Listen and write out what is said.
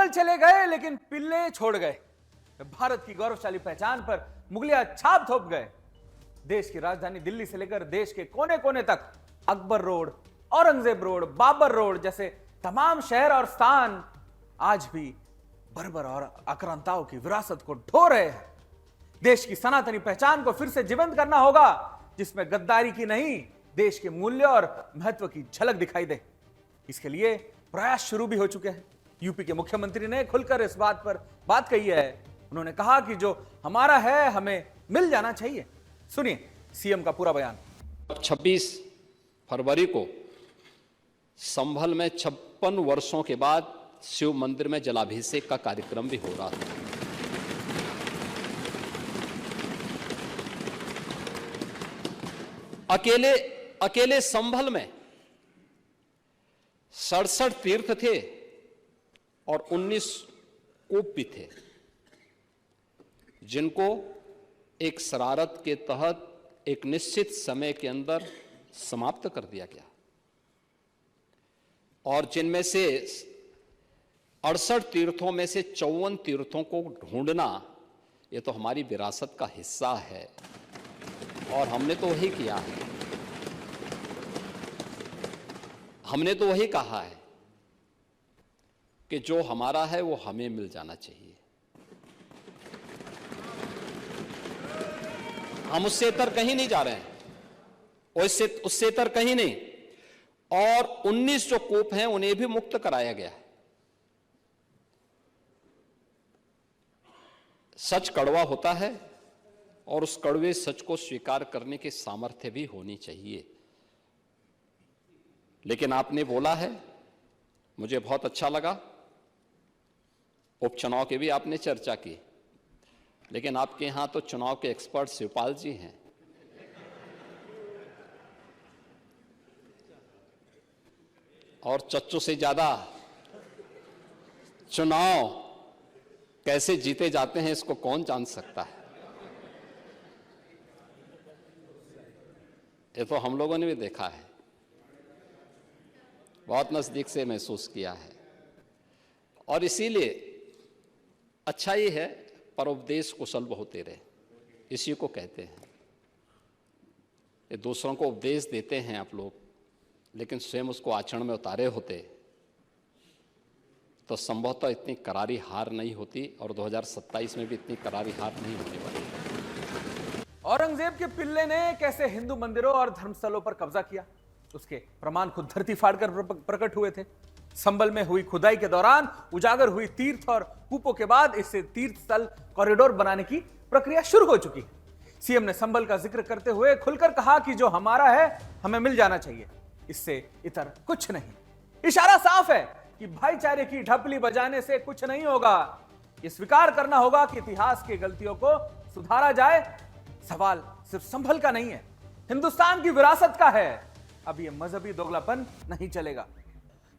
मुगल चले गए लेकिन पिल्ले छोड़ गए। भारत की गौरवशाली पहचान पर मुगलिया छाप थोप गए। देश की राजधानी दिल्ली से लेकर देश के कोने कोने तक Akbar road, Aurangzeb road, Babar road जैसे तमाम शहर और स्थान आज भी बर्बर और आक्रांताओं की विरासत को ढो रहे हैं। देश की सनातनी पहचान को फिर से जीवंत करना होगा, जिसमें गद्दारी की नहीं, देश के मूल्य और महत्व की झलक दिखाई दे। इसके लिए प्रयास शुरू भी हो चुके हैं। यूपी के मुख्यमंत्री ने खुलकर इस बात पर बात कही है। उन्होंने कहा कि जो हमारा है हमें मिल जाना चाहिए। सुनिए सीएम का पूरा बयान। 26 फरवरी को संभल में 56 वर्षों के बाद शिव मंदिर में जलाभिषेक का कार्यक्रम भी हो रहा था। अकेले संभल में 67 तीर्थ थे और 19 कूप भी थे, जिनको एक शरारत के तहत एक निश्चित समय के अंदर समाप्त कर दिया गया, और जिनमें से 68 तीर्थों में से 54 तीर्थों को ढूंढना ये तो हमारी विरासत का हिस्सा है और हमने तो वही किया है। हमने तो वही कहा है कि जो हमारा है वो हमें मिल जाना चाहिए। हम उससे इतर कहीं नहीं जा रहे हैं, उससे इतर कहीं नहीं। और 19 जो कूप हैं उन्हें भी मुक्त कराया गया है। सच कड़वा होता है और उस कड़वे सच को स्वीकार करने की सामर्थ्य भी होनी चाहिए। लेकिन आपने बोला है, मुझे बहुत अच्छा लगा। उपचुनाव की भी आपने चर्चा की, लेकिन आपके यहां तो चुनाव के एक्सपर्ट शिवपाल जी हैं। और चच्चू से ज्यादा चुनाव कैसे जीते जाते हैं इसको कौन जान सकता है। ये तो हम लोगों ने भी देखा है, बहुत नजदीक से महसूस किया है। और इसीलिए अच्छा ही है, परोपदेश कुशल बहुते रहे, इसी को कहते हैं। ये दूसरों को उपदेश देते हैं आप लोग, लेकिन स्वयं उसको आचरण में उतारे होते तो संभवतः इतनी करारी हार नहीं होती और 2027 में भी इतनी करारी हार नहीं होने वाली। औरंगजेब के पिल्ले ने कैसे हिंदू मंदिरों और धर्मस्थलों पर कब्जा किया, उसके प्रमाण खुद धरती फाड़कर प्रकट हुए थे। संभल में हुई खुदाई के दौरान उजागर हुई तीर्थ और कूपों के बाद इससे तीर्थ स्थल कॉरिडोर बनाने की प्रक्रिया शुरू हो चुकी है। सीएम ने संभल का जिक्र करते हुए खुलकर कहा कि जो हमारा है हमें मिल जाना चाहिए, इससे इतर कुछ नहीं। इशारा साफ है कि भाईचारे की ढपली बजाने से कुछ नहीं होगा। यह स्वीकार करना होगा कि इतिहास की गलतियों को सुधारा जाए। सवाल सिर्फ संभल का नहीं है, हिंदुस्तान की विरासत का है। अब यह मजहबी दोगलापन नहीं चलेगा।